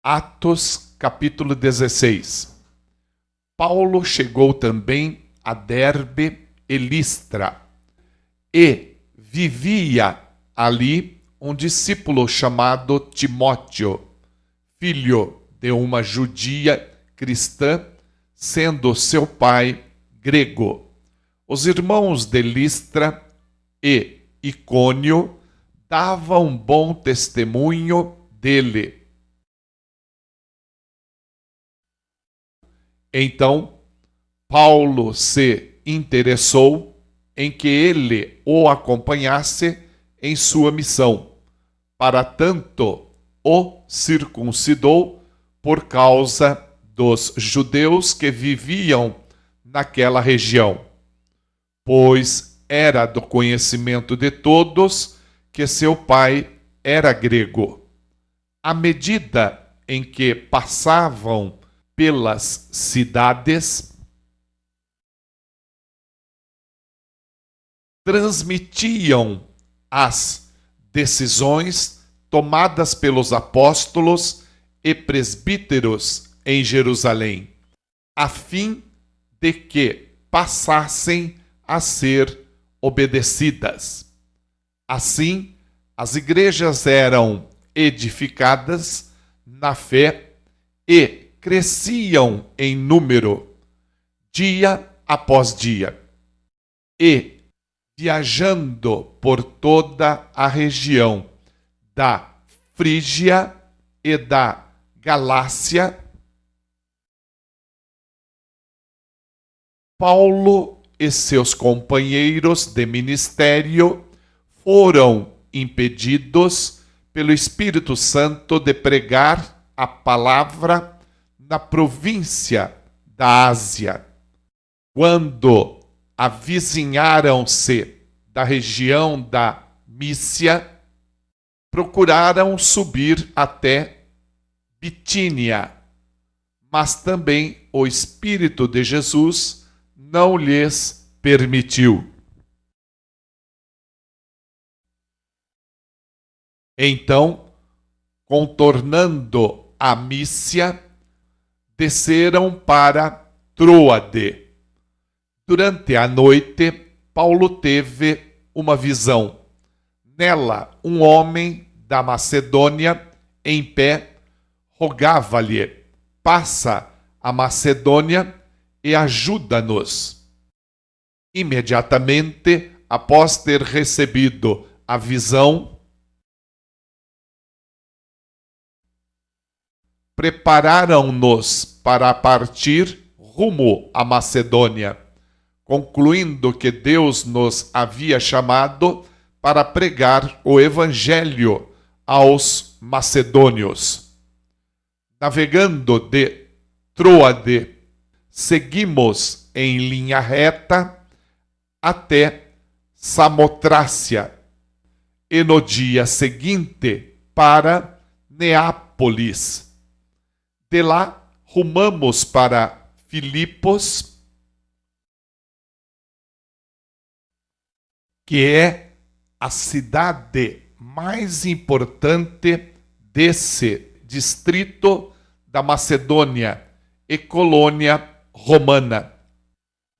Atos, capítulo 16. Paulo chegou também a Derbe e Listra, e vivia ali um discípulo chamado Timóteo, filho de uma judia cristã, sendo seu pai grego. Os irmãos de Listra e Icônio davam bom testemunho dele. Então, Paulo se interessou em que ele o acompanhasse em sua missão. Para tanto, o circuncidou por causa dos judeus que viviam naquela região, pois era do conhecimento de todos que seu pai era grego. À medida em que passavam pelas cidades, transmitiam as decisões tomadas pelos apóstolos e presbíteros em Jerusalém, a fim de que passassem a ser obedecidas. Assim, as igrejas eram edificadas na fé e cresciam em número, dia após dia, e, viajando por toda a região da Frígia e da Galácia, Paulo e seus companheiros de ministério foram impedidos pelo Espírito Santo de pregar a palavra na província da Ásia. Quando avizinharam-se da região da Mísia, procuraram subir até Bitínia, mas também o Espírito de Jesus não lhes permitiu. Então, contornando a Mísia, desceram para Troade. Durante a noite, Paulo teve uma visão. Nela, um homem da Macedônia, em pé, rogava-lhe: passa a Macedônia e ajuda-nos. Imediatamente, após ter recebido a visão, prepararam-nos para partir rumo à Macedônia, concluindo que Deus nos havia chamado para pregar o Evangelho aos macedônios. Navegando de Troade, seguimos em linha reta até Samotrácia e no dia seguinte para Neápolis. De lá, rumamos para Filipos, que é a cidade mais importante desse distrito da Macedônia e colônia romana.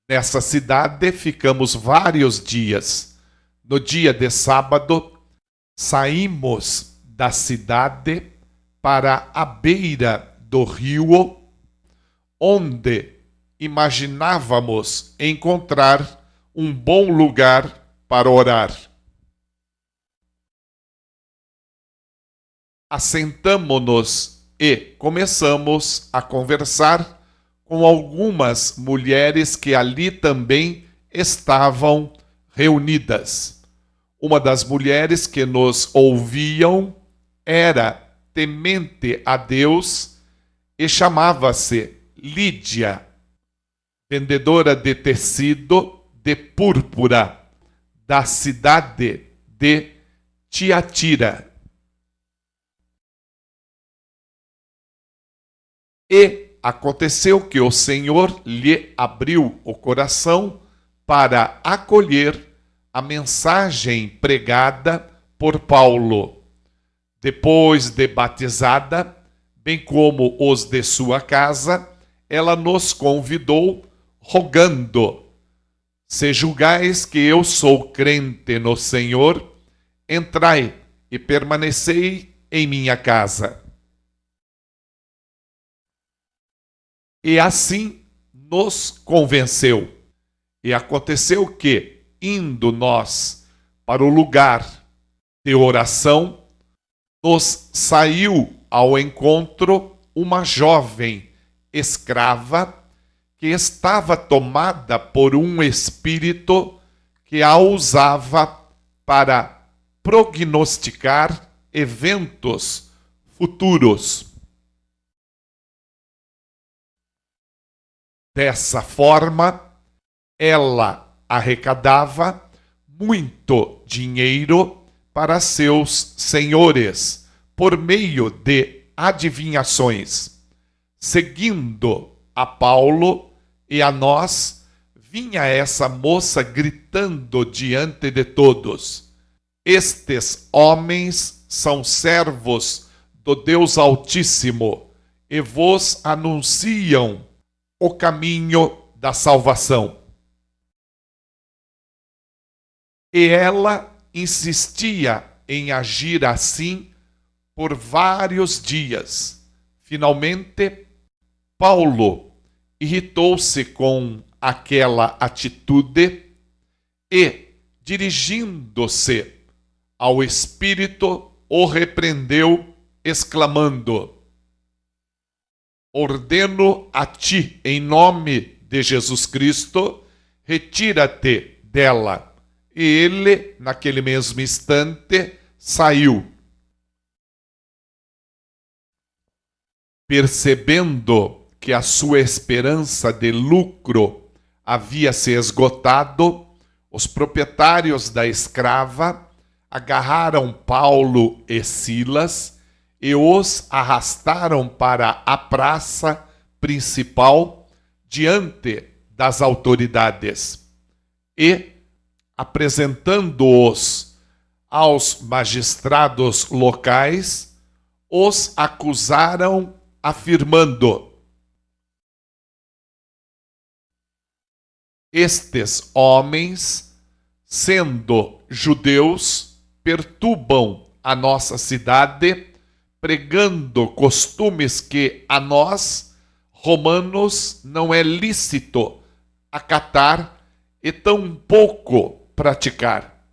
Nessa cidade ficamos vários dias. No dia de sábado, saímos da cidade para a beira do rio, onde imaginávamos encontrar um bom lugar para orar. Assentamo-nos e começamos a conversar com algumas mulheres que ali também estavam reunidas. Uma das mulheres que nos ouviam era temente a Deus e chamava-se Lídia, vendedora de tecido de púrpura da cidade de Tiatira. E aconteceu que o Senhor lhe abriu o coração para acolher a mensagem pregada por Paulo. Depois de batizada, bem como os de sua casa, ela nos convidou, rogando: se julgais que eu sou crente no Senhor, entrai e permanecei em minha casa. E assim nos convenceu. E aconteceu que, indo nós para o lugar de oração, nos saiu ao encontro uma jovem escrava que estava tomada por um espírito que a usava para prognosticar eventos futuros. Dessa forma, ela arrecadava muito dinheiro para seus senhores por meio de adivinhações. Seguindo a Paulo e a nós, vinha essa moça gritando diante de todos: estes homens são servos do Deus Altíssimo e vos anunciam o caminho da salvação. E ela insistia em agir assim por vários dias. Finalmente, Paulo irritou-se com aquela atitude e, dirigindo-se ao espírito, o repreendeu, exclamando: ordeno a ti, em nome de Jesus Cristo, retira-te dela. E ele, naquele mesmo instante, saiu. Percebendo que a sua esperança de lucro havia se esgotado, os proprietários da escrava agarraram Paulo e Silas e os arrastaram para a praça principal diante das autoridades. E, apresentando-os aos magistrados locais, os acusaram, afirmando: estes homens, sendo judeus, perturbam a nossa cidade, pregando costumes que a nós, romanos, não é lícito acatar e tampouco praticar.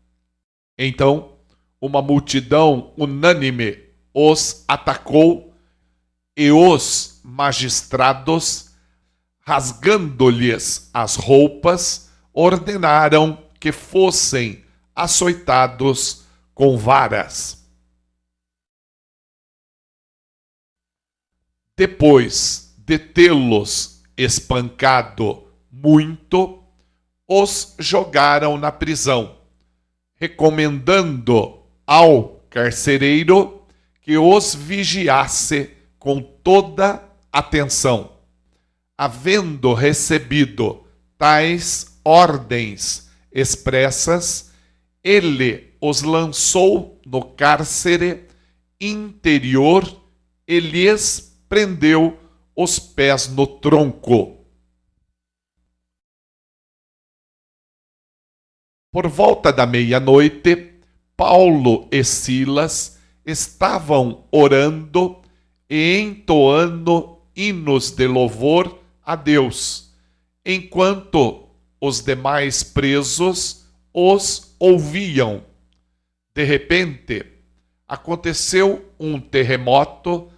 Então, uma multidão unânime os atacou e os magistrados, rasgando-lhes as roupas, ordenaram que fossem açoitados com varas. Depois de tê-los espancado muito, os jogaram na prisão, recomendando ao carcereiro que os vigiasse com toda atenção. Havendo recebido tais ordens expressas, ele os lançou no cárcere interior e lhes prendeu os pés no tronco. Por volta da meia-noite, Paulo e Silas estavam orando e entoando hinos de louvor a Deus, enquanto os demais presos os ouviam. De repente, aconteceu um terremoto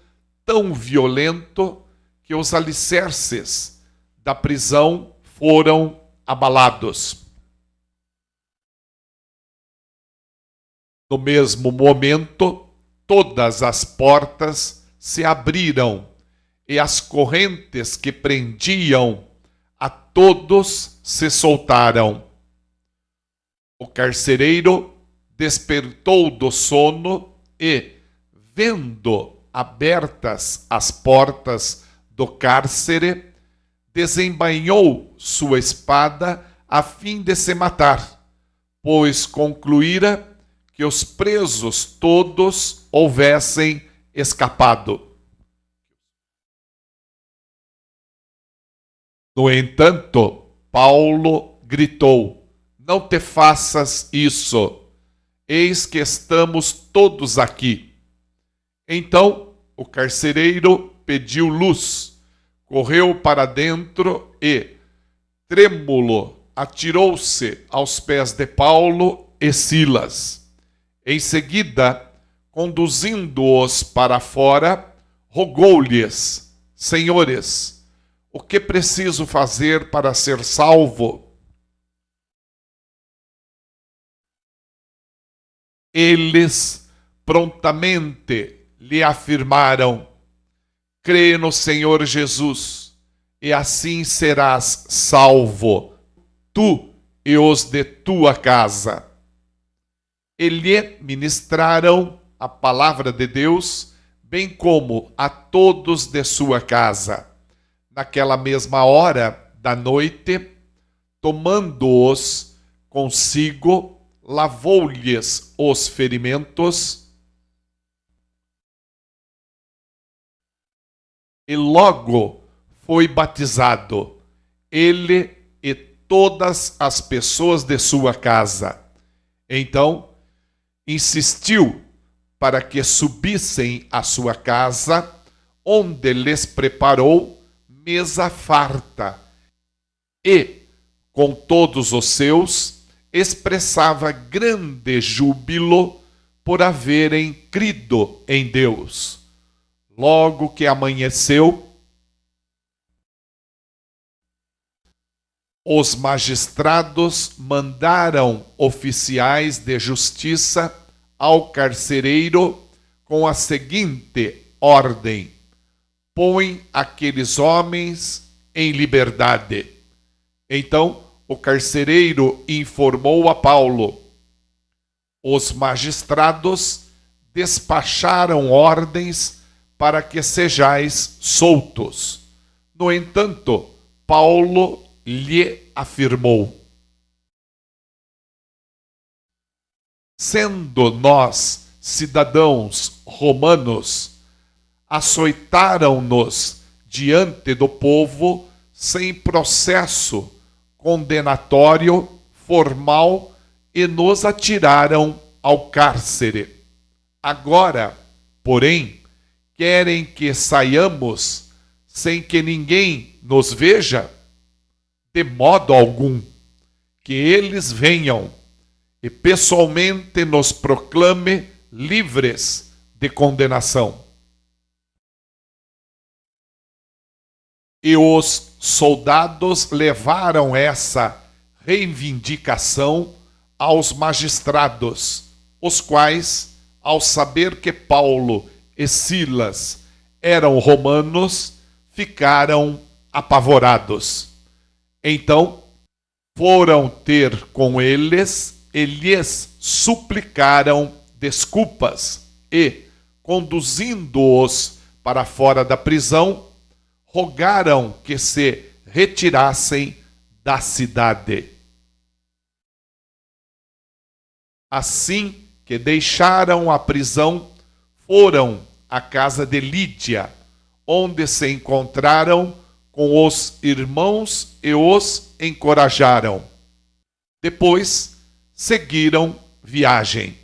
tão violento que os alicerces da prisão foram abalados. No mesmo momento, todas as portas se abriram e as correntes que prendiam a todos se soltaram. O carcereiro despertou do sono e, vendo abertas as portas do cárcere, desembainhou sua espada a fim de se matar, pois concluíra que os presos todos houvessem escapado. No entanto, Paulo gritou: não te faças isso, eis que estamos todos aqui. Então o carcereiro pediu luz, correu para dentro e, trêmulo, atirou-se aos pés de Paulo e Silas. Em seguida, conduzindo-os para fora, rogou-lhes: senhores, o que preciso fazer para ser salvo? Eles prontamente lhe afirmaram: crê no Senhor Jesus, e assim serás salvo, tu e os de tua casa. E lhe ministraram a palavra de Deus, bem como a todos de sua casa. Naquela mesma hora da noite, tomando-os consigo, lavou-lhes os ferimentos e logo foi batizado, ele e todas as pessoas de sua casa. Então, insistiu para que subissem à sua casa, onde lhes preparou mesa farta, e, com todos os seus, expressava grande júbilo por haverem crido em Deus. Logo que amanheceu, os magistrados mandaram oficiais de justiça ao carcereiro com a seguinte ordem: põe aqueles homens em liberdade. Então o carcereiro informou a Paulo. Os magistrados despacharam ordens para que sejais soltos. No entanto, Paulo lhe afirmou: sendo nós cidadãos romanos, açoitaram-nos diante do povo sem processo condenatório formal e nos atiraram ao cárcere. Agora, porém, querem que saiamos sem que ninguém nos veja? De modo algum. Que eles venham e pessoalmente nos proclame livres de condenação. E os soldados levaram essa reivindicação aos magistrados, os quais, ao saber que Paulo e Silas eram romanos, ficaram apavorados. Então, foram ter com eles e lhes suplicaram desculpas e, conduzindo-os para fora da prisão, rogaram que se retirassem da cidade. Assim que deixaram a prisão, foram à casa de Lídia, onde se encontraram com os irmãos e os encorajaram. Depois seguiram viagem.